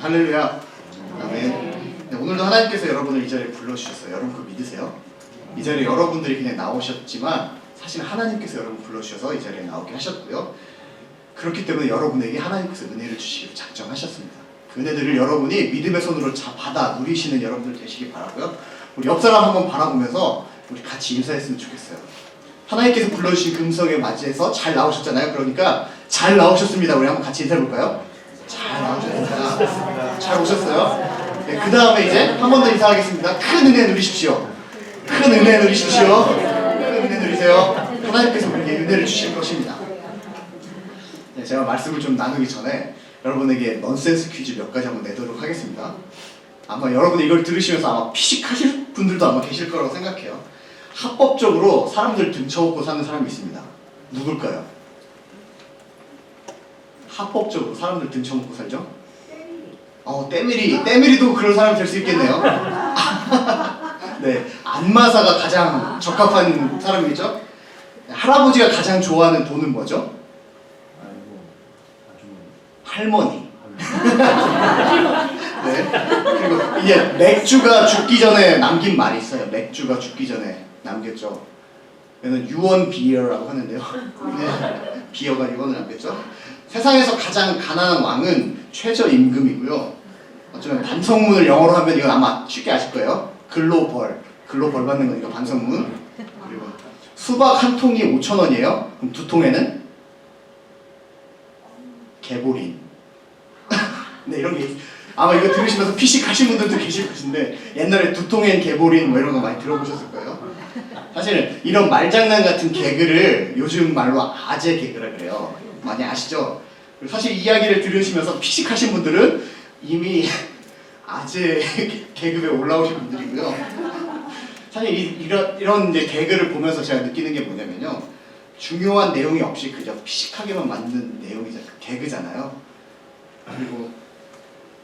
할렐루야. 아멘. 네, 오늘도 하나님께서 여러분을 이 자리에 불러주셨어요. 여러분 그거 믿으세요? 이 자리에 여러분들이 그냥 나오셨지만 사실 하나님께서 여러분 불러주셔서 이 자리에 나오게 하셨고요. 그렇기 때문에 여러분에게 하나님께서 은혜를 주시기로 작정하셨습니다. 그 은혜들을 여러분이 믿음의 손으로 받아 누리시는 여러분들 되시기 바라고요. 우리 옆 사람 한번 바라보면서 우리 같이 인사했으면 좋겠어요. 하나님께서 불러주신 금성에 맞이해서 잘 나오셨잖아요. 그러니까 잘 나오셨습니다. 우리 한번 같이 인사해볼까요? 잘 나오셨습니다. 잘 오셨어요? 네, 그 다음에 이제 한 번 더 인사하겠습니다. 큰 은혜 누리십시오. 큰 은혜 누리십시오. 큰 은혜 누리세요. 하나님께서 우리에게 은혜를 주실 것입니다. 네, 제가 말씀을 좀 나누기 전에 여러분에게 넌센스 퀴즈 몇 가지 한번 내도록 하겠습니다. 아마 여러분이 이걸 들으시면서 아마 피식하실 분들도 아마 계실 거라고 생각해요. 합법적으로 사람들 등쳐먹고 사는 사람이 있습니다. 누굴까요? 합법적으로 사람들 등쳐먹고 살죠? 때밀이도 그런 사람이 될 수 있겠네요. 네, 안마사가 가장 적합한 사람이죠. 할아버지가 가장 좋아하는 돈은 뭐죠? 할머니. 네. 그리고 이게 맥주가 죽기 전에 남긴 말이 있어요. 맥주가 죽기 전에 남겼죠. 얘는 유언 비어라고 하는데요. 네. 비어가 유언을 남겼죠. 세상에서 가장 가난한 왕은 최저임금이고요. 어쩌면 반성문을 영어로 하면 이건 아마 쉽게 아실 거예요. 글로벌 받는 거니까 반성문. 그리고 수박 한 통이 5,000원이에요. 그럼 두 통에는 개보린. 네, 이런 게 아마 이거 들으시면서 피식하신 분들도 계실 것인데 옛날에 두 통엔 개보린 뭐 이런 거 많이 들어보셨을 거예요. 사실 이런 말장난 같은 개그를 요즘 말로 아재 개그라 그래요. 많이 아시죠? 사실 이야기를 들으시면서 피식하신 분들은 이미 아재 계급에 올라오신 분들이고요. 사실 이런 이제 개그를 보면서 제가 느끼는 게 뭐냐면요. 중요한 내용이 없이 그저 피식하게만 만든 내용이 개그잖아요. 그리고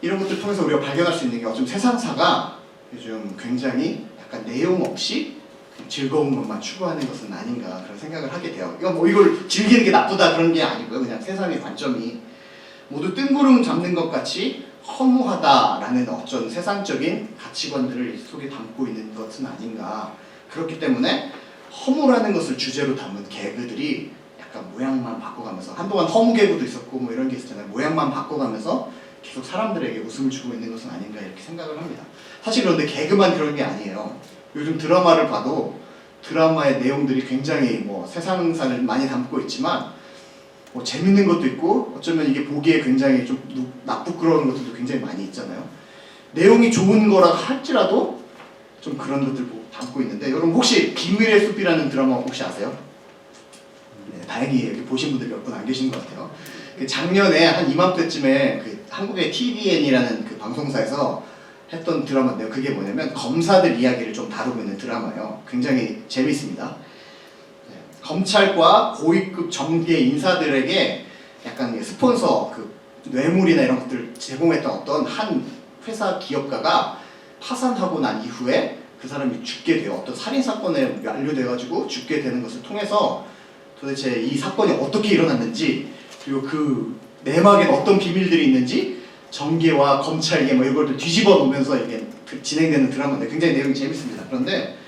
이런 것들 통해서 우리가 발견할 수 있는 게 어쩜 세상사가 요즘 굉장히 약간 내용 없이 즐거운 것만 추구하는 것은 아닌가 그런 생각을 하게 돼요. 이걸 즐기는 게 나쁘다 그런 게 아니고요. 그냥 세상의 관점이 모두 뜬구름 잡는 것 같이 허무하다라는 어떤 세상적인 가치관들을 속에 담고 있는 것은 아닌가. 그렇기 때문에 허무라는 것을 주제로 담은 개그들이 약간 모양만 바꿔가면서 한동안 허무 개그도 있었고 뭐 이런 게 있었잖아요. 모양만 바꿔가면서 계속 사람들에게 웃음을 주고 있는 것은 아닌가 이렇게 생각을 합니다. 사실 그런데 개그만 그런 게 아니에요. 요즘 드라마를 봐도 드라마의 내용들이 굉장히 뭐 세상사를 많이 담고 있지만 뭐 재밌는 것도 있고 어쩌면 이게 보기에 굉장히 좀 나쁘끄러운 것들도 굉장히 많이 있잖아요. 내용이 좋은 거라 할지라도 좀 그런 것들 담고 있는데 여러분 혹시 비밀의 숲이라는 드라마 혹시 아세요? 네, 다행히 여기 보신 분들 몇 분 안 계신 것 같아요. 작년에 한 이맘때쯤에 그 한국의 TVN이라는 그 방송사에서 했던 드라마인데요. 그게 뭐냐면 검사들 이야기를 좀 다루고 있는 드라마예요. 굉장히 재밌습니다. 네, 검찰과 고위급 정계 인사들에게 약간 스폰서 그 뇌물이나 이런 것들을 제공했던 어떤 한 회사 기업가가 파산하고 난 이후에 그 사람이 죽게 돼요. 어떤 살인사건에 연루돼가지고 죽게 되는 것을 통해서 도대체 이 사건이 어떻게 일어났는지 그리고 그 내막엔 어떤 비밀들이 있는지 정계와 검찰계 뭐 이걸 뒤집어 놓으면서 이게 진행되는 드라마인데 굉장히 내용이 재밌습니다. 그런데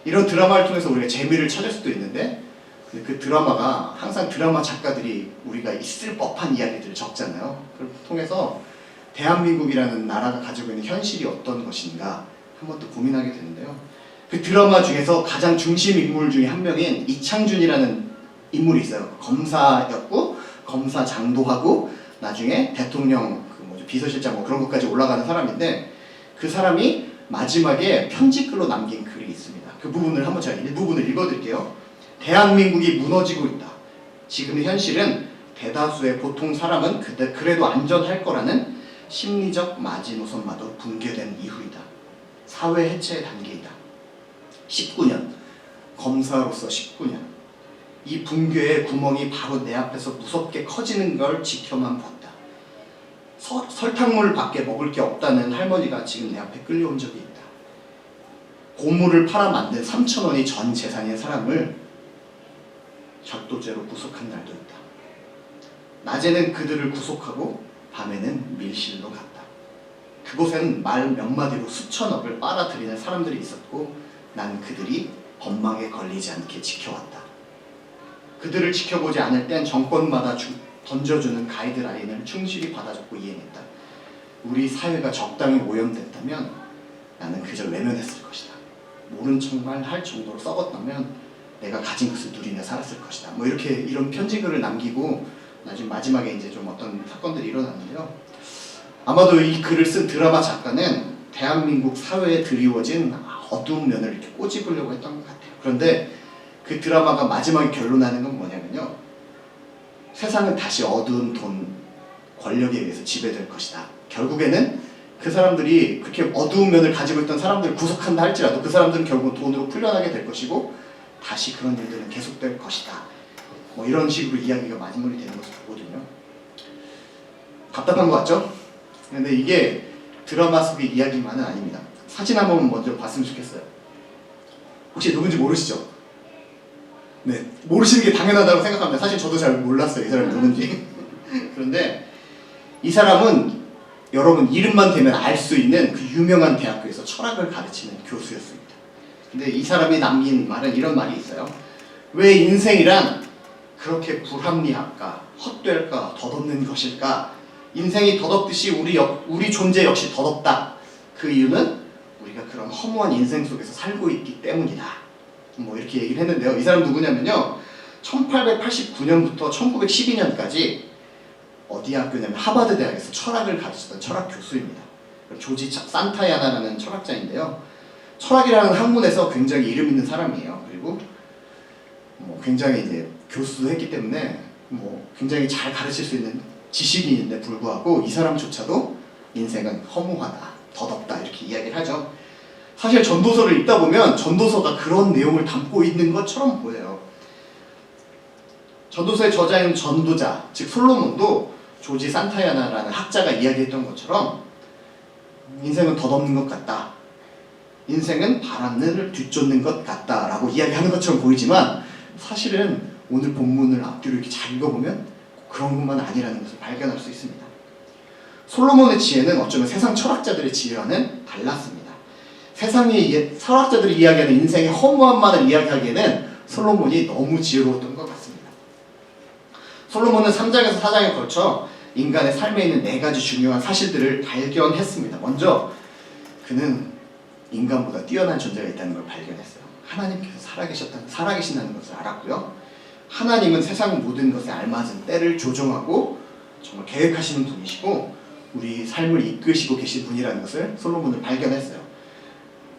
이런 드라마를 통해서 우리가 재미를 찾을 수도 있는데 그 드라마가 항상 드라마 작가들이 우리가 있을 법한 이야기들을 적잖아요. 그걸 통해서 대한민국이라는 나라가 가지고 있는 현실이 어떤 것인가 한번 또 고민하게 되는데요. 그 드라마 중에서 가장 중심 인물 중에 한 명인 이창준이라는 인물이 있어요. 검사였고 검사장도 하고 나중에 대통령 비서실장 뭐 그런 것까지 올라가는 사람인데 그 사람이 마지막에 편지글로 남긴 글이 있습니다. 그 부분을 한번 제가 일부분을 읽어드릴게요. 대한민국이 무너지고 있다. 지금의 현실은 대다수의 보통 사람은 그래도 안전할 거라는 심리적 마지노선마저 붕괴된 이후이다. 사회 해체의 단계이다. 19년 검사로서 19년 이 붕괴의 구멍이 바로 내 앞에서 무섭게 커지는 걸 지켜만 봤다. 설탕물 밖에 먹을 게 없다는 할머니가 지금 내 앞에 끌려온 적이 있다. 고물을 팔아 만든 3,000원이 전 재산인 사람을 절도죄로 구속한 날도 있다. 낮에는 그들을 구속하고 밤에는 밀실로 갔다. 그곳엔 말 몇 마디로 수천억을 빨아들이는 사람들이 있었고 난 그들이 법망에 걸리지 않게 지켜왔다. 그들을 지켜보지 않을 땐 정권마다 던져주는 가이드라인을 충실히 받아줬고 이행했다. 우리 사회가 적당히 오염됐다면 나는 그저 외면했을 것이다. 모른 척만 할 정도로 썩었다면 내가 가진 것을 누리며 살았을 것이다. 뭐 이렇게 이런 편지글을 남기고 나중에 마지막에 이제 좀 어떤 사건들이 일어났는데요. 아마도 이 글을 쓴 드라마 작가는 대한민국 사회에 드리워진 어두운 면을 이렇게 꼬집으려고 했던 것 같아요. 그런데 그 드라마가 마지막에 결론나는 건 뭐냐면요. 세상은 다시 어두운 돈, 권력에 의해서 지배될 것이다. 결국에는 그 사람들이 그렇게 어두운 면을 가지고 있던 사람들을 구속한다 할지라도 그 사람들은 결국 돈으로 풀려나게 될 것이고 다시 그런 일들은 계속될 것이다. 뭐 이런 식으로 이야기가 마무리 되는 것을 보거든요. 답답한 것 같죠? 근데 이게 드라마 속의 이야기만은 아닙니다. 사진 한 번 먼저 봤으면 좋겠어요. 혹시 누군지 모르시죠? 네, 모르시는 게 당연하다고 생각합니다. 사실 저도 잘 몰랐어요, 이 사람이 누군지. 그런데 이 사람은 여러분 이름만 대면 알 수 있는 그 유명한 대학교에서 철학을 가르치는 교수였습니다. 근데 이 사람이 남긴 말은 이런 말이 있어요. 왜 인생이란 그렇게 불합리할까, 헛될까, 덧없는 것일까? 인생이 덧없듯이 우리 존재 역시 덧없다. 그 이유는 우리가 그런 허무한 인생 속에서 살고 있기 때문이다. 뭐 이렇게 얘기를 했는데요. 이 사람 누구냐면요. 1889년부터 1912년까지 어디 학교냐면 하버드 대학에서 철학을 가르치던 철학 교수입니다. 조지 산타야나라는 철학자인데요. 철학이라는 학문에서 굉장히 이름 있는 사람이에요. 그리고 뭐 굉장히 이제 교수했기 때문에 뭐 굉장히 잘 가르칠 수 있는 지식이 있는데 불구하고 이 사람조차도 인생은 허무하다, 덧없다 이렇게 이야기를 하죠. 사실 전도서를 읽다 보면 전도서가 그런 내용을 담고 있는 것처럼 보여요. 전도서의 저자인 전도자, 즉 솔로몬도 조지 산타야나라는 학자가 이야기했던 것처럼 인생은 덧없는 것 같다. 인생은 바람을 뒤쫓는 것 같다 라고 이야기하는 것처럼 보이지만 사실은 오늘 본문을 앞뒤로 이렇게 잘 읽어보면 그런 것만 아니라는 것을 발견할 수 있습니다. 솔로몬의 지혜는 어쩌면 세상 철학자들의 지혜와는 달랐습니다. 세상의 철학자들이 이야기하는 인생의 허무함만을 이야기하기에는 솔로몬이 너무 지혜로웠던 것 같습니다. 솔로몬은 3장에서 4장에 걸쳐 인간의 삶에 있는 4가지 중요한 사실들을 발견했습니다. 먼저 그는 인간보다 뛰어난 존재가 있다는 걸 발견했어요. 하나님께서 살아계신다는 것을 알았고요. 하나님은 세상 모든 것에 알맞은 때를 조정하고 정말 계획하시는 분이시고 우리 삶을 이끄시고 계신 분이라는 것을 솔로몬은 발견했어요.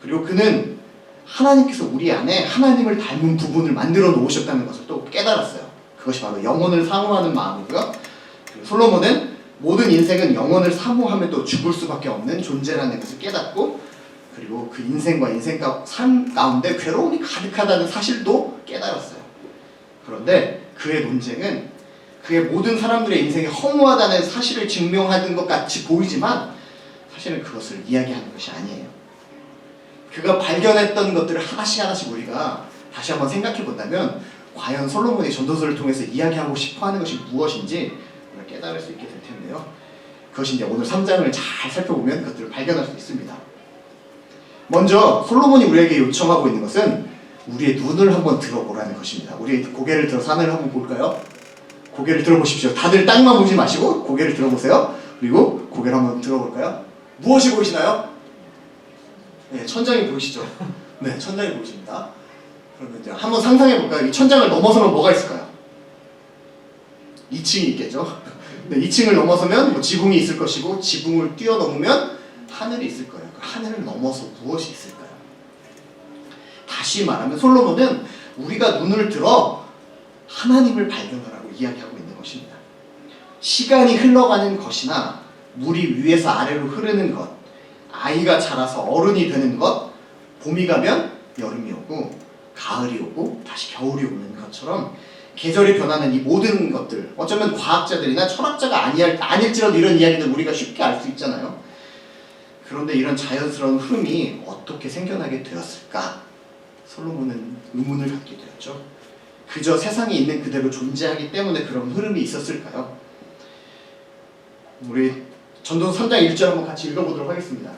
그리고 그는 하나님께서 우리 안에 하나님을 닮은 부분을 만들어 놓으셨다는 것을 또 깨달았어요. 그것이 바로 영혼을 사모하는 마음이고요. 솔로몬은 모든 인생은 영혼을 사모하면도 죽을 수밖에 없는 존재라는 것을 깨닫고 그리고 그 인생과 삶 가운데 괴로움이 가득하다는 사실도 깨달았어요. 그런데 그의 논쟁은 그의 모든 사람들의 인생이 허무하다는 사실을 증명하는 것 같이 보이지만 사실은 그것을 이야기하는 것이 아니에요. 그가 발견했던 것들을 하나씩 우리가 다시 한번 생각해 본다면 과연 솔로몬이 전도서를 통해서 이야기하고 싶어하는 것이 무엇인지 우리가 깨달을 수 있게 될 텐데요. 그것이 이제 오늘 3장을 잘 살펴보면 그것들을 발견할 수 있습니다. 먼저 솔로몬이 우리에게 요청하고 있는 것은 우리의 눈을 한번 들어보라는 것입니다. 우리 고개를 들어서 하늘을 한번 볼까요? 고개를 들어보십시오. 다들 땅만 보지 마시고 고개를 들어보세요. 그리고 고개를 한번 들어볼까요? 무엇이 보이시나요? 네, 천장이 보이시죠? 네, 천장이 보이십니다. 그러면 이제 한번 상상해 볼까요? 이 천장을 넘어서면 뭐가 있을까요? 2층이 있겠죠? 네, 2층을 넘어서면 뭐 지붕이 있을 것이고 지붕을 뛰어넘으면 하늘이 있을 거예요. 그 하늘을 넘어서 무엇이 있을까요? 다시 말하면 솔로몬은 우리가 눈을 들어 하나님을 발견하라고 이야기하고 있는 것입니다. 시간이 흘러가는 것이나 물이 위에서 아래로 흐르는 것, 아이가 자라서 어른이 되는 것, 봄이 가면 여름이 오고 가을이 오고 다시 겨울이 오는 것처럼 계절이 변하는 이 모든 것들, 어쩌면 과학자들이나 철학자가 아닐지라도 이런 이야기들 우리가 쉽게 알 수 있잖아요. 그런데 이런 자연스러운 흐름이 어떻게 생겨나게 되었을까? 솔로몬은 의문을 갖게 되었죠. 그저 세상에 있는 그대로 존재하기 때문에 그런 흐름이 있었을까요? 우리 전도서 3장 1절 한번 같이 읽어보도록 하겠습니다.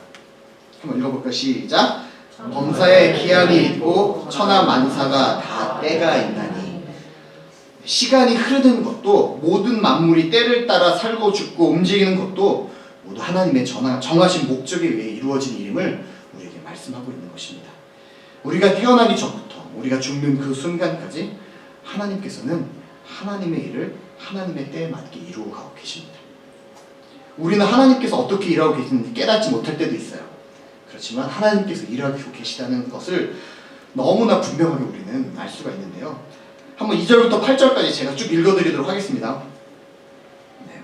한번 읽어볼까요? 시작. 범사에 기한이 있고 천하 만사가 다 때가 있나니. 시간이 흐르는 것도, 모든 만물이 때를 따라 살고 죽고 움직이는 것도 모두 하나님의 정하신 목적에 의해 이루어진 일임을 우리에게 말씀하고 있는 것입니다. 우리가 태어나기 전부터 우리가 죽는 그 순간까지 하나님께서는 하나님의 일을 하나님의 때에 맞게 이루어가고 계십니다. 우리는 하나님께서 어떻게 일하고 계시는지 깨닫지 못할 때도 있어요. 그렇지만 하나님께서 일하고 계시다는 것을 너무나 분명하게 우리는 알 수가 있는데요. 한번 2절부터 8절까지 제가 쭉 읽어드리도록 하겠습니다. 네,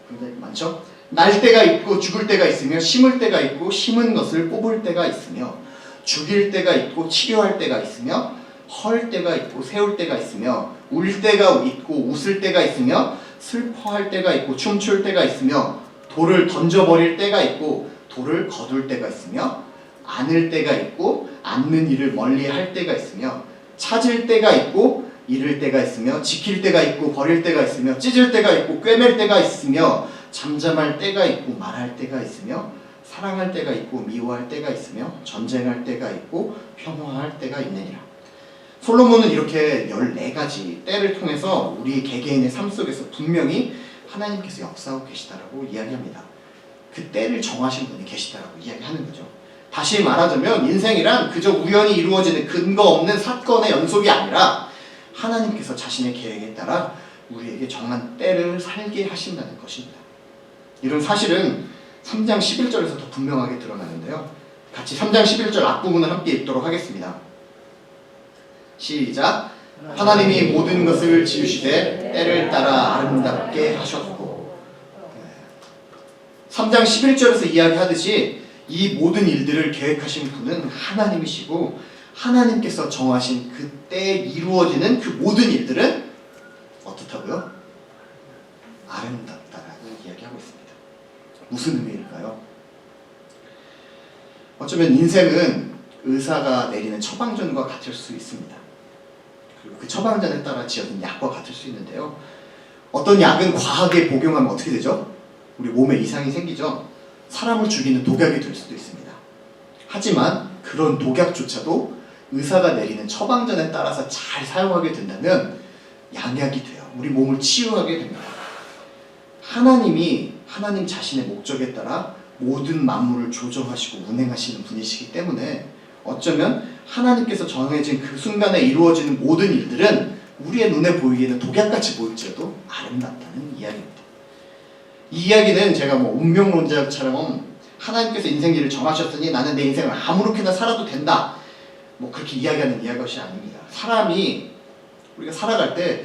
굉장히 많죠? 날 때가 있고 죽을 때가 있으며, 심을 때가 있고 심은 것을 뽑을 때가 있으며, 죽일 때가 있고 치료할 때가 있으며, 헐 때가 있고 세울 때가 있으며, 울 때가 있고 웃을 때가 있으며, 슬퍼할 때가 있고 춤출 때가 있으며, 돌을 던져버릴 때가 있고 돌을 거둘 때가 있으며, 안을 때가 있고 안는 일을 멀리 할 때가 있으며, 찾을 때가 있고 잃을 때가 있으며, 지킬 때가 있고 버릴 때가 있으며, 찢을 때가 있고 꿰맬 때가 있으며, 잠잠할 때가 있고 말할 때가 있으며, 사랑할 때가 있고 미워할 때가 있으며, 전쟁할 때가 있고 평화할 때가 있느니라. 솔로몬은 이렇게 14가지 때를 통해서 우리 개개인의 삶 속에서 분명히 하나님께서 역사하고 계시다라고 이야기합니다. 그 때를 정하신 분이 계시다라고 이야기하는 거죠. 다시 말하자면 인생이란 그저 우연히 이루어지는 근거 없는 사건의 연속이 아니라 하나님께서 자신의 계획에 따라 우리에게 정한 때를 살게 하신다는 것입니다. 이런 사실은 3장 11절에서 더 분명하게 드러나는데요. 같이 3장 11절 앞부분을 함께 읽도록 하겠습니다. 시작. 하나님이 모든 것을 지으시되 때를 따라 아름답게 하셨고. 3장 11절에서 이야기하듯이 이 모든 일들을 계획하신 분은 하나님이시고, 하나님께서 정하신 그때에 이루어지는 그 모든 일들은 어떻다고요? 아름답다라고 이야기하고 있습니다. 무슨 의미일까요? 어쩌면 인생은 의사가 내리는 처방전과 같을 수 있습니다. 그리고 그 처방전에 따라 지어진 약과 같을 수 있는데요. 어떤 약은 과하게 복용하면 어떻게 되죠? 우리 몸에 이상이 생기죠. 사람을 죽이는 독약이 될 수도 있습니다. 하지만 그런 독약조차도 의사가 내리는 처방전에 따라서 잘 사용하게 된다면 양약이 돼요. 우리 몸을 치유하게 됩니다. 하나님 자신의 목적에 따라 모든 만물을 조정하시고 운행하시는 분이시기 때문에 어쩌면 하나님께서 정해진 그 순간에 이루어지는 모든 일들은 우리의 눈에 보이기에는 독약같이 보일지라도 아름답다는 이야기입니다. 이 이야기는 제가 운명론자처럼 하나님께서 인생길을 정하셨으니 나는 내 인생을 아무렇게나 살아도 된다, 그렇게 이야기하는 것이 아닙니다. 우리가 살아갈 때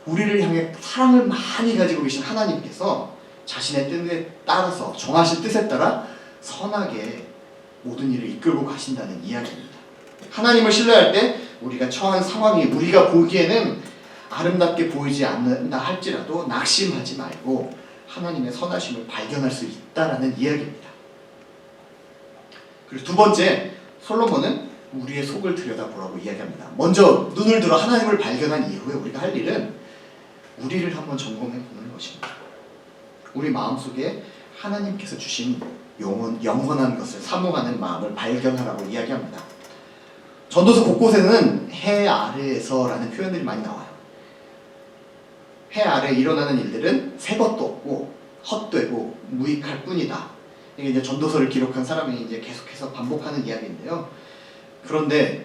우리를 향해 사랑을 많이 가지고 계신 하나님께서 자신의 뜻에 따라서, 정하신 뜻에 따라 선하게 모든 일을 이끌고 가신다는 이야기입니다. 하나님을 신뢰할 때 우리가 처한 상황이 우리가 보기에는 아름답게 보이지 않는다 할지라도 낙심하지 말고 하나님의 선하심을 발견할 수 있다라는 이야기입니다. 그리고 두 번째, 솔로몬은 우리의 속을 들여다보라고 이야기합니다. 먼저 눈을 들어 하나님을 발견한 이후에 우리가 할 일은 우리를 한번 점검해 보는 것입니다. 우리 마음속에 하나님께서 주신 영원한 것을 사모하는 마음을 발견하라고 이야기합니다. 전도서 곳곳에는 해 아래에서라는 표현들이 많이 나와요. 해 아래 일어나는 일들은 새 것도 없고 헛되고 무익할 뿐이다. 이게 이제 전도서를 기록한 사람이 이제 계속해서 반복하는 이야기인데요. 그런데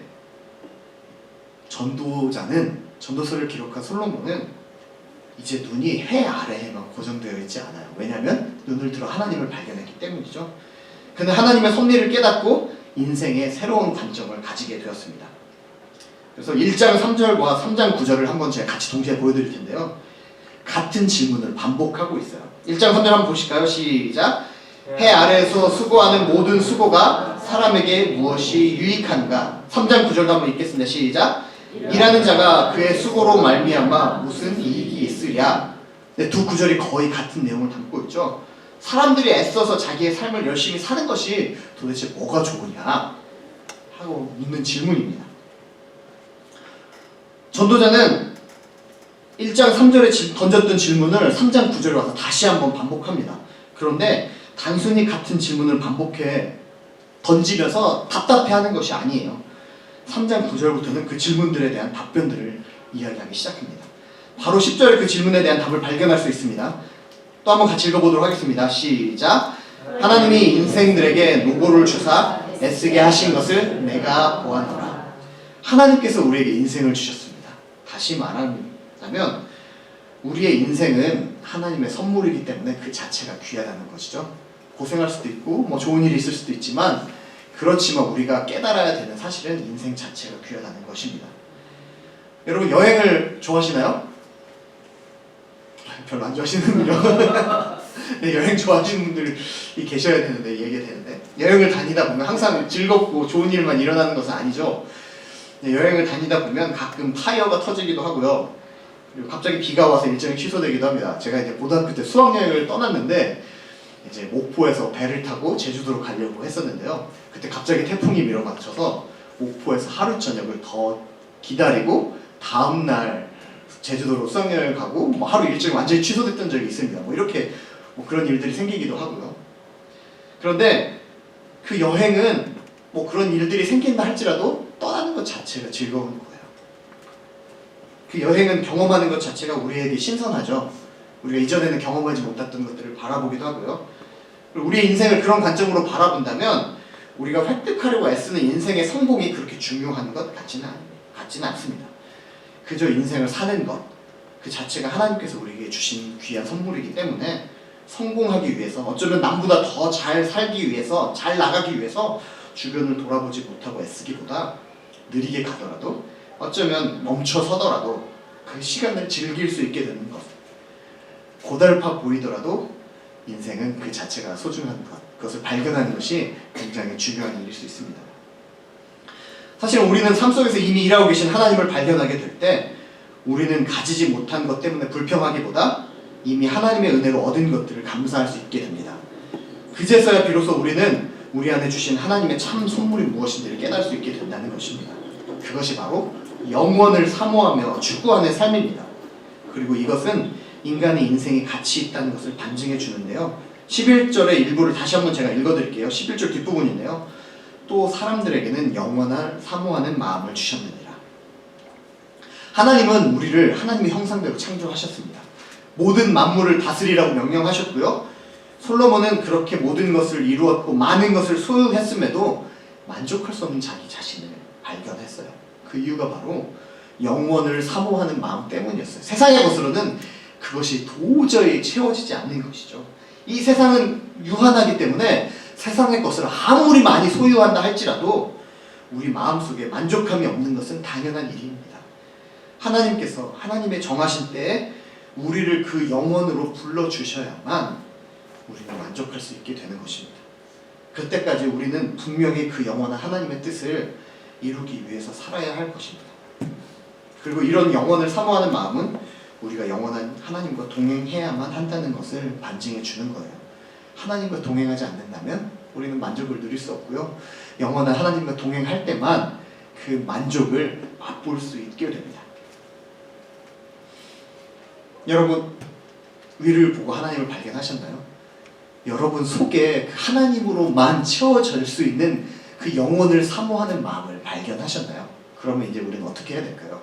전도서를 기록한 솔로몬은 이제 눈이 해 아래에만 고정되어 있지 않아요. 왜냐하면 눈을 들어 하나님을 발견했기 때문이죠. 그는 하나님의 섭리를 깨닫고 인생의 새로운 관점을 가지게 되었습니다. 그래서 1장 3절과 3장 9절을 한번 제가 같이 동시에 보여드릴 텐데요. 같은 질문을 반복하고 있어요. 1장 3절 한번 보실까요? 시작. 해 아래에서 수고하는 모든 수고가 사람에게 무엇이 유익한가? 3장 9절도 한번 읽겠습니다. 시작. 일하는 자가 그의 수고로 말미암아 무슨 이익이 있으랴? 네, 두 구절이 거의 같은 내용을 담고 있죠. 사람들이 애써서 자기의 삶을 열심히 사는 것이 도대체 뭐가 좋으냐? 하고 묻는 질문입니다. 전도자는 1장 3절에 던졌던 질문을 3장 9절에 와서 다시 한번 반복합니다. 그런데 단순히 같은 질문을 반복해 던지면서 답답해하는 것이 아니에요. 3장 9절부터는 그 질문들에 대한 답변들을 이야기하기 시작합니다. 바로 10절에 그 질문에 대한 답을 발견할 수 있습니다. 또 한번 같이 읽어보도록 하겠습니다. 시작. 하나님이 인생들에게 노고를 주사 애쓰게 하신 것을 내가 보았노라. 하나님께서 우리에게 인생을 주셨습니다. 다시 말하자면 우리의 인생은 하나님의 선물이기 때문에 그 자체가 귀하다는 것이죠. 고생할 수도 있고 뭐 좋은 일이 있을 수도 있지만 그렇지만 우리가 깨달아야 되는 사실은 인생 자체가 귀하다는 것입니다. 여러분 여행을 좋아하시나요? 별로 안 좋아하시는군요. 네, 여행 좋아하시는 분들이 계셔야 되는데 얘기해야 되는데 여행을 다니다 보면 항상 즐겁고 좋은 일만 일어나는 것은 아니죠. 네, 여행을 다니다 보면 가끔 타이어가 터지기도 하고요. 그리고 갑자기 비가 와서 일정이 취소되기도 합니다. 제가 이제 고등학교 때 수학여행을 떠났는데 이제 목포에서 배를 타고 제주도로 가려고 했었는데요. 그때 갑자기 태풍이 밀어맞춰서 목포에서 하루 저녁을 더 기다리고 다음날 제주도로 수학여행을 가고 뭐 하루 일정이 완전히 취소됐던 적이 있습니다. 뭐 이렇게 뭐 그런 일들이 생기기도 하고요. 그런데 그 여행은 뭐 그런 일들이 생긴다 할지라도 떠나는 것 자체가 즐거운 거예요. 그 여행은 경험하는 것 자체가 우리에게 신선하죠. 우리가 이전에는 경험하지 못했던 것들을 바라보기도 하고요. 우리의 인생을 그런 관점으로 바라본다면 우리가 획득하려고 애쓰는 인생의 성공이 그렇게 중요한 것 같지는 않습니다. 그저 인생을 사는 것, 그 자체가 하나님께서 우리에게 주신 귀한 선물이기 때문에 성공하기 위해서 어쩌면 남보다 더 잘 살기 위해서 잘 나가기 위해서 주변을 돌아보지 못하고 애쓰기보다 느리게 가더라도 어쩌면 멈춰서더라도 그 시간을 즐길 수 있게 되는 것, 고달파 보이더라도 인생은 그 자체가 소중한 것, 그것을 발견하는 것이 굉장히 중요한 일일 수 있습니다. 사실 우리는 삶 속에서 이미 일하고 계신 하나님을 발견하게 될 때 우리는 가지지 못한 것 때문에 불평하기보다 이미 하나님의 은혜로 얻은 것들을 감사할 수 있게 됩니다. 그제서야 비로소 우리는 우리 안에 주신 하나님의 참 선물이 무엇인지를 깨달을 수 있게 된다는 것입니다. 그것이 바로 영원을 사모하며 추구하는 삶입니다. 그리고 이것은 인간의 인생에 가치 있다는 것을 반증해 주는데요. 11절의 일부를 다시 한번 제가 읽어드릴게요. 11절 뒷부분인데요. 또 사람들에게는 영원을 사모하는 마음을 주셨느니라. 하나님은 우리를 하나님의 형상대로 창조하셨습니다. 모든 만물을 다스리라고 명령하셨고요. 솔로몬은 그렇게 모든 것을 이루었고 많은 것을 소유했음에도 만족할 수 없는 자기 자신을 발견했어요. 그 이유가 바로 영원을 사모하는 마음 때문이었어요. 세상의 것으로는 그것이 도저히 채워지지 않는 것이죠. 이 세상은 유한하기 때문에 세상의 것을 아무리 많이 소유한다 할지라도 우리 마음속에 만족함이 없는 것은 당연한 일입니다. 하나님께서 하나님의 정하신 때에 우리를 그 영원으로 불러주셔야만 우리는 만족할 수 있게 되는 것입니다. 그때까지 우리는 분명히 그 영원한 하나님의 뜻을 이루기 위해서 살아야 할 것입니다. 그리고 이런 영원을 사모하는 마음은 우리가 영원한 하나님과 동행해야만 한다는 것을 반증해 주는 거예요. 하나님과 동행하지 않는다면 우리는 만족을 누릴 수 없고요. 영원한 하나님과 동행할 때만 그 만족을 맛볼 수 있게 됩니다. 여러분, 위를 보고 하나님을 발견하셨나요? 여러분 속에 하나님으로만 채워질 수 있는 그 영혼을 사모하는 마음을 발견하셨나요? 그러면 이제 우리는 어떻게 해야 될까요?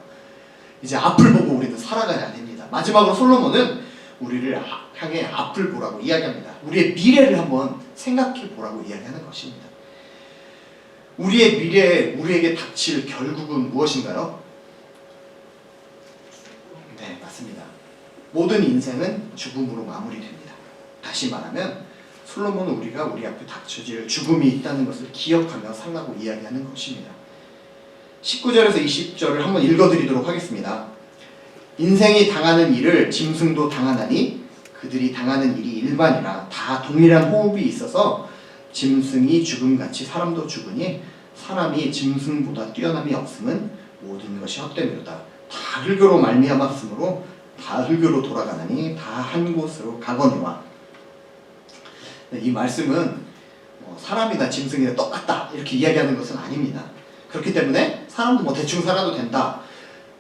이제 앞을 보고 우리는 살아가야 됩니다. 마지막으로 솔로몬은 우리를 향해 앞을 보라고 이야기합니다. 우리의 미래를 한번 생각해 보라고 이야기하는 것입니다. 우리의 미래에 우리에게 닥칠 결국은 무엇인가요? 네, 맞습니다. 모든 인생은 죽음으로 마무리됩니다. 다시 말하면 솔로몬은 우리가 우리 앞에 닥쳐질 죽음이 있다는 것을 기억하며 살라고 이야기하는 것입니다. 19절에서 20절을 한번 읽어드리도록 하겠습니다. 인생이 당하는 일을 짐승도 당하나니 그들이 당하는 일이 일반이라 다 동일한 호흡이 있어서 짐승이 죽음같이 사람도 죽으니 사람이 짐승보다 뛰어남이 없음은 모든 것이 헛됨이로다. 다 흙으로 말미암았으므로 다 흙으로 돌아가나니 다 한 곳으로 가거니와. 이 말씀은 사람이나 짐승이나 똑같다 이렇게 이야기하는 것은 아닙니다. 그렇기 때문에 사람도 뭐 대충 살아도 된다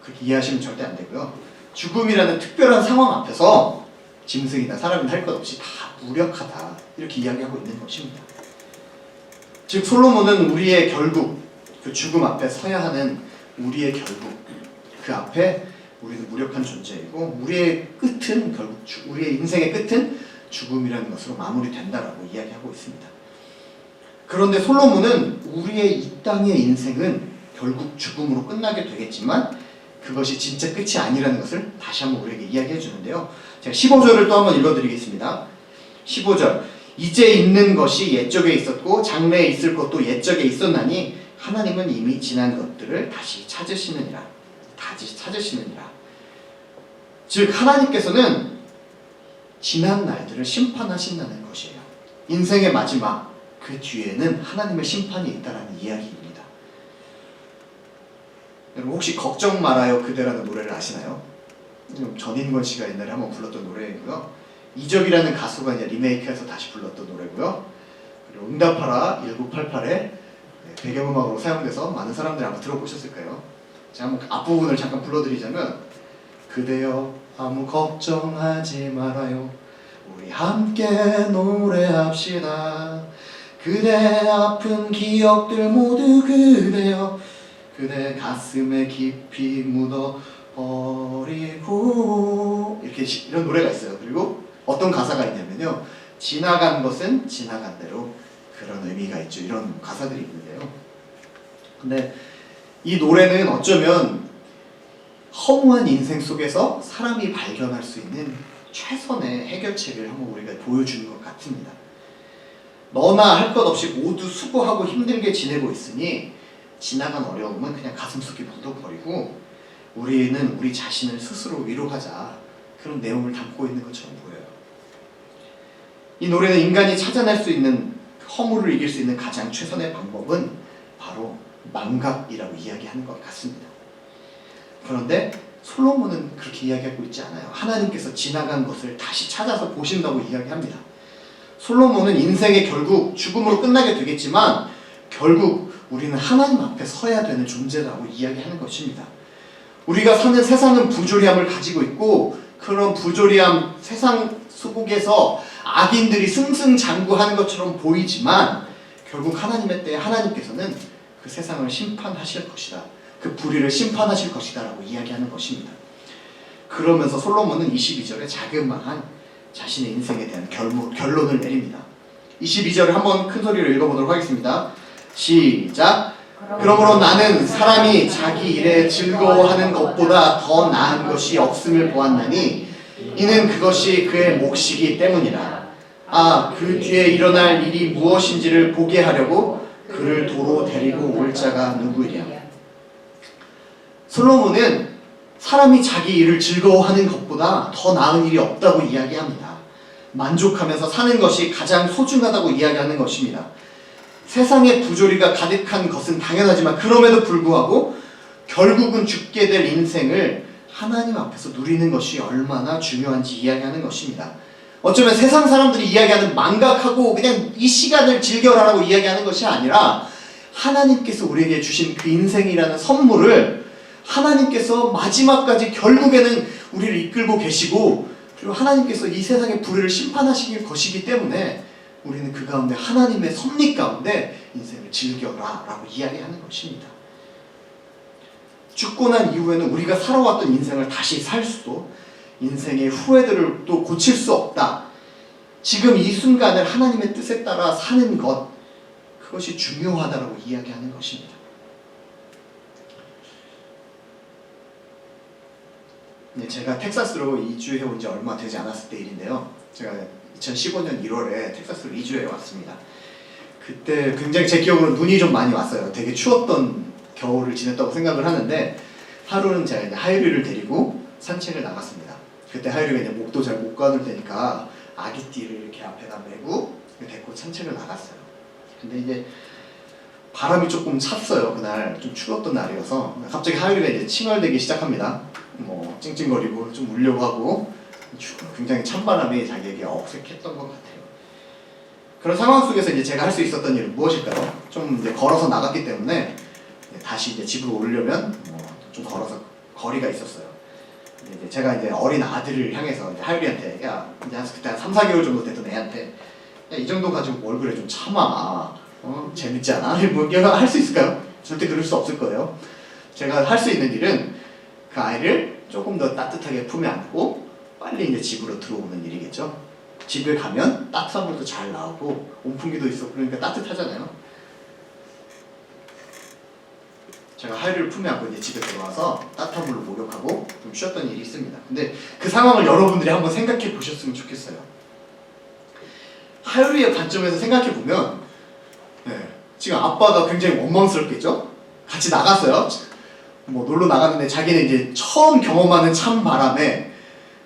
그렇게 이해하시면 절대 안 되고요. 죽음이라는 특별한 상황 앞에서 짐승이나 사람이나 할 것 없이 다 무력하다 이렇게 이야기하고 있는 것입니다. 즉 솔로몬은 우리의 결국 그 죽음 앞에 서야 하는 우리의 결국 그 앞에 우리는 무력한 존재이고 우리의 끝은 결국 우리의 인생의 끝은 죽음이라는 것으로 마무리된다라고 이야기하고 있습니다. 그런데 솔로몬은 우리의 이 땅의 인생은 결국 죽음으로 끝나게 되겠지만 그것이 진짜 끝이 아니라는 것을 다시 한번 우리에게 이야기해 주는데요. 제가 15절을 또 한번 읽어드리겠습니다. 15절 이제 있는 것이 옛적에 있었고 장래에 있을 것도 옛적에 있었나니 하나님은 이미 지난 것들을 다시 찾으시느니라. 다시 찾으시느니라. 즉 하나님께서는 지난 날들을 심판하신다는 것이에요. 인생의 마지막 그 뒤에는 하나님의 심판이 있다는 이야기입니다. 여러분 혹시 걱정 말아요 그대라는 노래를 아시나요? 전인권 씨가 옛날에 한번 불렀던 노래이고요. 이적이라는 가수가 이제 리메이크해서 다시 불렀던 노래고요. 그리고 응답하라 1988에 배경음악으로 사용돼서 많은 사람들이 아마 들어보셨을 거예요. 제가 한번 앞부분을 잠깐 불러드리자면 그대여 아무 걱정하지 말아요 우리 함께 노래합시다 그대 아픈 기억들 모두 그대여 그대 가슴에 깊이 묻어버리고 이렇게 이런 노래가 있어요. 그리고 어떤 가사가 있냐면요 지나간 것은 지나간 대로 그런 의미가 있죠. 이런 가사들이 있는데요. 근데 이 노래는 어쩌면 허무한 인생 속에서 사람이 발견할 수 있는 최선의 해결책을 한번 우리가 보여주는 것 같습니다. 너나 할 것 없이 모두 수고하고 힘들게 지내고 있으니 지나간 어려움은 그냥 가슴속에 묻어버리고 우리는 우리 자신을 스스로 위로하자 그런 내용을 담고 있는 것처럼 보여요. 이 노래는 인간이 찾아낼 수 있는 허물을 이길 수 있는 가장 최선의 방법은 바로 망각이라고 이야기하는 것 같습니다. 그런데 솔로몬은 그렇게 이야기하고 있지 않아요. 하나님께서 지나간 것을 다시 찾아서 보신다고 이야기합니다. 솔로몬은 인생의 결국 죽음으로 끝나게 되겠지만 결국 우리는 하나님 앞에 서야 되는 존재라고 이야기하는 것입니다. 우리가 사는 세상은 부조리함을 가지고 있고 그런 부조리함 세상 속에서 악인들이 승승장구하는 것처럼 보이지만 결국 하나님의 때에 하나님께서는 그 세상을 심판하실 것이다. 그 불의를 심판하실 것이다 라고 이야기하는 것입니다. 그러면서 솔로몬은 22절에 자그마한 자신의 인생에 대한 결론을 내립니다. 22절을 한번 큰 소리로 읽어보도록 하겠습니다. 시작! 그러므로 나는 사람이 자기 일에 즐거워하는 것보다 더 나은 것이 없음을 보았나니 이는 그것이 그의 몫이기 때문이라. 그 뒤에 일어날 일이 무엇인지를 보게 하려고 그를 도로 데리고 올 자가 누구이랴. 솔로몬은 사람이 자기 일을 즐거워하는 것보다 더 나은 일이 없다고 이야기합니다. 만족하면서 사는 것이 가장 소중하다고 이야기하는 것입니다. 세상에 부조리가 가득한 것은 당연하지만 그럼에도 불구하고 결국은 죽게 될 인생을 하나님 앞에서 누리는 것이 얼마나 중요한지 이야기하는 것입니다. 어쩌면 세상 사람들이 이야기하는 망각하고 그냥 이 시간을 즐겨라라고 이야기하는 것이 아니라 하나님께서 우리에게 주신 그 인생이라는 선물을 하나님께서 마지막까지 결국에는 우리를 이끌고 계시고 그리고 하나님께서 이 세상의 불의를 심판하실 것이기 때문에 우리는 그 가운데 하나님의 섭리 가운데 인생을 즐겨라 라고 이야기하는 것입니다. 죽고 난 이후에는 우리가 살아왔던 인생을 다시 살 수도 인생의 후회들을 또 고칠 수 없다. 지금 이 순간을 하나님의 뜻에 따라 사는 것 그것이 중요하다고 이야기하는 것입니다. 제가 텍사스로 이주해 온 지 얼마 되지 않았을 때 일인데요. 제가 2015년 1월에 텍사스로 이주해 왔습니다. 그때 굉장히 제 기억으로 눈이 좀 많이 왔어요. 되게 추웠던 겨울을 지냈다고 생각을 하는데 하루는 제가 이제 하율이를 데리고 산책을 나갔습니다. 그때 하율이가 이제 목도 잘 못 가눌 테니까 아기띠를 이렇게 앞에다 메고 데리고 산책을 나갔어요. 근데 이제 바람이 조금 찼어요. 그날 좀 추웠던 날이어서 갑자기 하율이가 이제 칭얼대기 시작합니다. 뭐 찡찡거리고 좀 울려고 하고 굉장히 찬바람이 자기에게 억색했던 것 같아요. 그런 상황 속에서 이제 제가 할 수 있었던 일은 무엇일까요? 좀 이제 걸어서 나갔기 때문에 다시 이제 집으로 오려면 좀 걸어서 거리가 있었어요. 이제 제가 이제 어린 아들을 향해서 이제 하율이한테 야 이제 그때 한 3, 4개월 정도 됐던 애한테 야, 이 정도 가지고 뭘 그래 좀 참아. 재밌지 않아? 뭐 얘가 할 수 있을까요? 절대 그럴 수 없을 거예요. 제가 할 수 있는 일은 그 아이를 조금 더 따뜻하게 품에 안고 빨리 이제 집으로 들어오는 일이겠죠. 집에 가면 따뜻한 물도 잘 나오고 온풍기도 있어. 그러니까 따뜻하잖아요. 제가 하율을 품에 안고 이제 집에 들어와서 따뜻한 물로 목욕하고 좀 쉬었던 일이 있습니다. 근데 그 상황을 여러분들이 한번 생각해 보셨으면 좋겠어요. 하율이의 관점에서 생각해 보면 지금 아빠가 굉장히 원망스럽겠죠? 같이 나갔어요. 뭐 놀러 나갔는데 자기는 이제 처음 경험하는 찬 바람에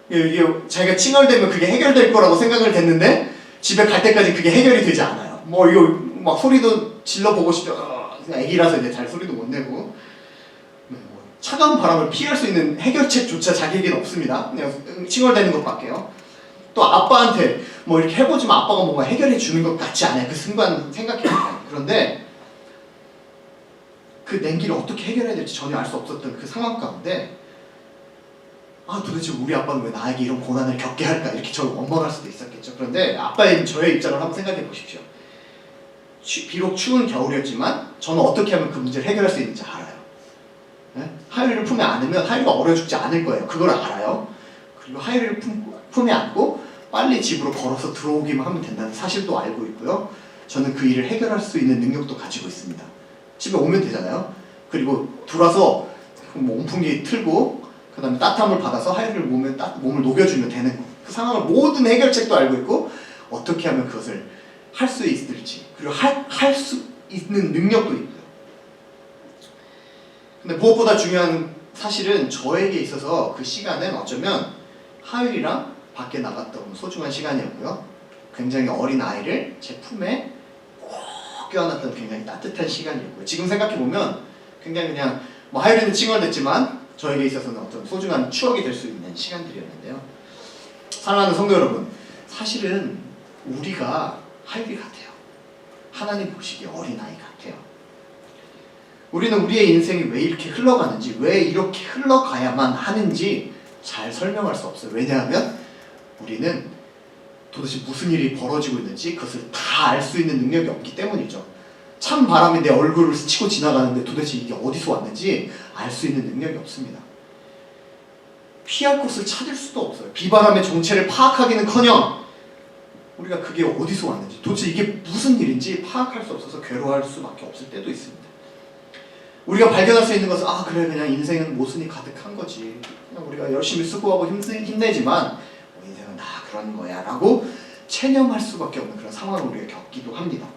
이게 자기가 칭얼대면 그게 해결될 거라고 생각을 했는데 집에 갈 때까지 그게 해결이 되지 않아요. 뭐 이거 막 소리도 질러보고 싶죠. 애기라서 이제 잘 소리도 못 내고 뭐 차가운 바람을 피할 수 있는 해결책조차 자기에게는 없습니다. 그냥 칭얼대는 것밖에요. 또 아빠한테 뭐 이렇게 해보지만 아빠가 뭔가 해결해 주는 것 같지 않아요. 그 순간 생각해보면. 그런데 그 냉기를 어떻게 해결해야 될지 전혀 알 수 없었던 그 상황 가운데 도대체 우리 아빠는 왜 나에게 이런 고난을 겪게 할까 이렇게 저를 원망할 수도 있었겠죠. 그런데 아빠인 저의 입장을 한번 생각해 보십시오. 비록 추운 겨울이었지만 저는 어떻게 하면 그 문제를 해결할 수 있는지 알아요. 네? 하율이를 품에 안으면 하율이가 얼어 죽지 않을 거예요. 그걸 알아요. 그리고 하율이를 품에 안고 빨리 집으로 걸어서 들어오기만 하면 된다는 사실도 알고 있고요. 저는 그 일을 해결할 수 있는 능력도 가지고 있습니다. 집에 오면 되잖아요. 그리고 들어와서 뭐 온풍기 틀고 그 다음에 따뜻한 물 받아서 하율이를 몸을 녹여주면 되는 거. 그 상황을 모든 해결책도 알고 있고 어떻게 하면 그것을 할 수 있을지 그리고 할 수 있는 능력도 있고요. 근데 무엇보다 중요한 사실은 저에게 있어서 그 시간은 어쩌면 하율이랑 밖에 나갔던 소중한 시간이었고요. 굉장히 어린 아이를 제 품에 꼭 껴안았던 굉장히 따뜻한 시간이었고요. 지금 생각해보면 굉장히 그냥 뭐 하율이는 칭얼댔지만 저에게 있어서는 어떤 소중한 추억이 될 수 있는 시간들이었는데요. 사랑하는 성도 여러분, 사실은 우리가 하율이 같아요. 하나님 보시기에 어린아이 같아요. 우리는 우리의 인생이 왜 이렇게 흘러가는지, 왜 이렇게 흘러가야만 하는지 잘 설명할 수 없어요. 왜냐하면 우리는 도대체 무슨 일이 벌어지고 있는지 그것을 다 알 수 있는 능력이 없기 때문이죠. 찬 바람이 내 얼굴을 스치고 지나가는데 도대체 이게 어디서 왔는지 알 수 있는 능력이 없습니다. 피할 곳을 찾을 수도 없어요. 비바람의 정체를 파악하기는커녕 우리가 그게 어디서 왔는지 도대체 이게 무슨 일인지 파악할 수 없어서 괴로워할 수밖에 없을 때도 있습니다. 우리가 발견할 수 있는 것은 그래 그냥 인생은 모순이 가득한 거지. 그냥 우리가 열심히 수고하고 힘내지만 인생은 다 그런 거야 라고 체념할 수밖에 없는 그런 상황을 우리가 겪기도 합니다.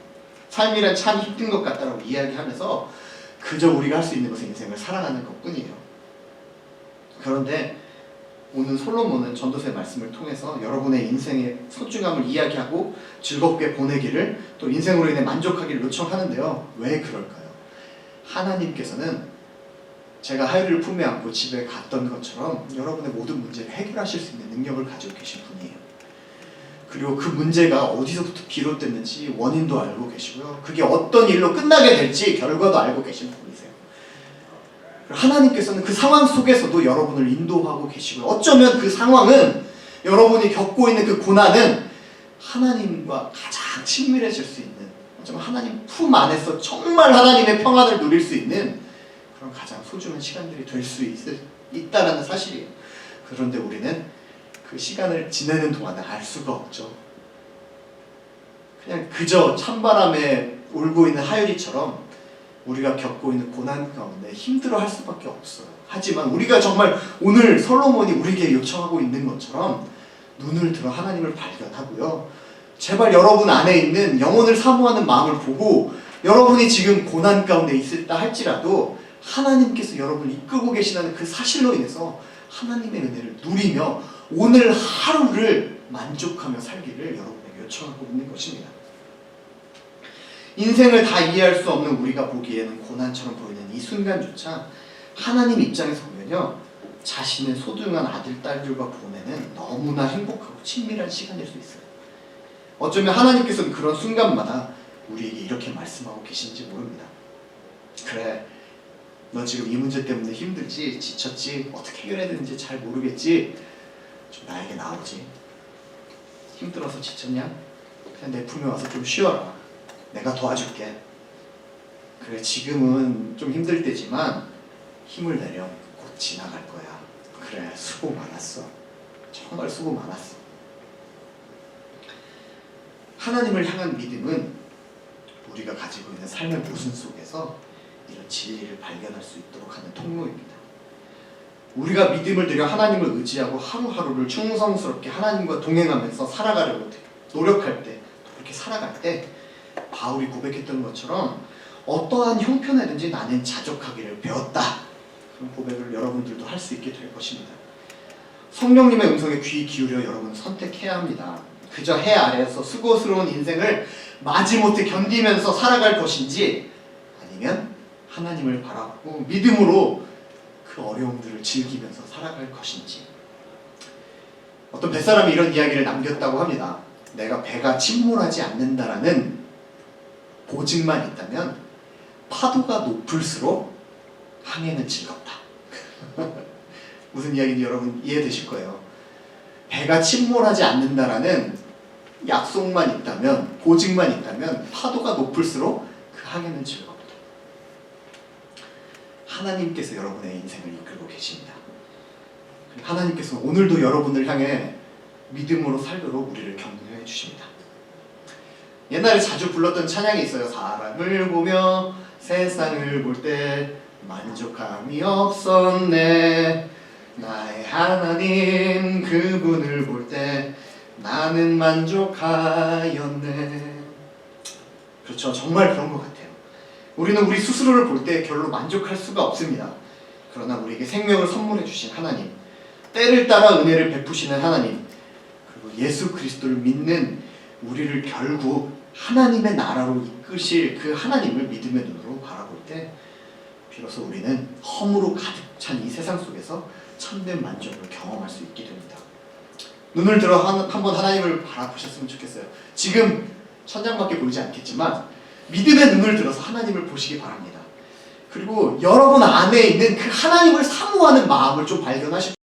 삶이란 참 힘든 것 같다라고 이야기하면서 그저 우리가 할 수 있는 것은 인생을 살아가는 것뿐이에요. 그런데 오늘 솔로몬은 전도서의 말씀을 통해서 여러분의 인생의 소중함을 이야기하고 즐겁게 보내기를 또 인생으로 인해 만족하기를 요청하는데요. 왜 그럴까요? 하나님께서는 제가 하율이를 품에 안고 집에 갔던 것처럼 여러분의 모든 문제를 해결하실 수 있는 능력을 가지고 계신 분이에요. 그리고 그 문제가 어디서부터 비롯됐는지 원인도 알고 계시고요. 그게 어떤 일로 끝나게 될지 결과도 알고 계신 분이세요. 하나님께서는 그 상황 속에서도 여러분을 인도하고 계시고요. 어쩌면 그 상황은 여러분이 겪고 있는 그 고난은 하나님과 가장 친밀해질 수 있는, 어쩌면 하나님 품 안에서 정말 하나님의 평안을 누릴 수 있는 그런 가장 소중한 시간들이 될 수 있다는 사실이에요. 그런데 우리는 그 시간을 지내는 동안에 알 수가 없죠. 그냥 그저 찬바람에 울고 있는 하율이처럼 우리가 겪고 있는 고난 가운데 힘들어할 수밖에 없어요. 하지만 우리가 정말 오늘 솔로몬이 우리에게 요청하고 있는 것처럼 눈을 들어 하나님을 발견하고요. 제발 여러분 안에 있는 영혼을 사모하는 마음을 보고 여러분이 지금 고난 가운데 있다 할지라도 하나님께서 여러분을 이끌고 계시다는 그 사실로 인해서 하나님의 은혜를 누리며 오늘 하루를 만족하며 살기를 여러분에게 요청하고 있는 것입니다. 인생을 다 이해할 수 없는 우리가 보기에는 고난처럼 보이는 이 순간조차 하나님 입장에서 보면요, 자신의 소중한 아들, 딸들과 보내는 너무나 행복하고 친밀한 시간일 수 있어요. 어쩌면 하나님께서는 그런 순간마다 우리에게 이렇게 말씀하고 계신지 모릅니다. 그래, 너 지금 이 문제 때문에 힘들지? 지쳤지? 어떻게 해결해야 되는지 잘 모르겠지? 좀 나에게 나오지. 힘들어서 지쳤냐? 그냥 내 품에 와서 좀 쉬어라. 내가 도와줄게. 그래, 지금은 좀 힘들 때지만 힘을 내려. 곧 지나갈 거야. 그래, 수고 많았어. 정말 수고 많았어. 하나님을 향한 믿음은 우리가 가지고 있는 삶의 모순 속에서 이런 진리를 발견할 수 있도록 하는 통로입니다. 우리가 믿음을 들여 하나님을 의지하고 하루하루를 충성스럽게 하나님과 동행하면서 살아가려고 노력할 때, 그렇게 살아갈 때 바울이 고백했던 것처럼 어떠한 형편에든지 나는 자족하기를 배웠다. 그런 고백을 여러분들도 할 수 있게 될 것입니다. 성령님의 음성에 귀 기울여 여러분 선택해야 합니다. 그저 해 아래에서 수고스러운 인생을 마지못해 견디면서 살아갈 것인지, 아니면 하나님을 바라보고 믿음으로 그 어려움들을 즐기면서 살아갈 것인지. 어떤 뱃사람이 이런 이야기를 남겼다고 합니다. 내가 배가 침몰하지 않는다라는 보증만 있다면 파도가 높을수록 항해는 즐겁다. 무슨 이야기인지 여러분 이해되실 거예요. 배가 침몰하지 않는다라는 약속만 있다면, 보증만 있다면 파도가 높을수록 그 항해는 즐겁다. 하나님께서 여러분의 인생을 이끌고 계십니다. 하나님께서 오늘도 여러분을 향해 믿음으로 살도록 우리를 격려해 주십니다. 옛날에 자주 불렀던 찬양이 있어요. 사람을 보며 세상을 볼 때 만족함이 없었네. 나의 하나님 그분을 볼 때 나는 만족하였네. 그렇죠. 정말 그런 것 같아요. 우리는 우리 스스로를 볼 때 결로 만족할 수가 없습니다. 그러나 우리에게 생명을 선물해 주신 하나님, 때를 따라 은혜를 베푸시는 하나님, 그리고 예수 그리스도를 믿는 우리를 결국 하나님의 나라로 이끄실 그 하나님을 믿음의 눈으로 바라볼 때 비로소 우리는 허물로 가득 찬 이 세상 속에서 참된 만족을 경험할 수 있게 됩니다. 눈을 들어 한번 하나님을 바라보셨으면 좋겠어요. 지금 천장밖에 보이지 않겠지만 믿음의 눈을 들어서 하나님을 보시기 바랍니다. 그리고 여러분 안에 있는 그 하나님을 사모하는 마음을 좀 발견하십시오.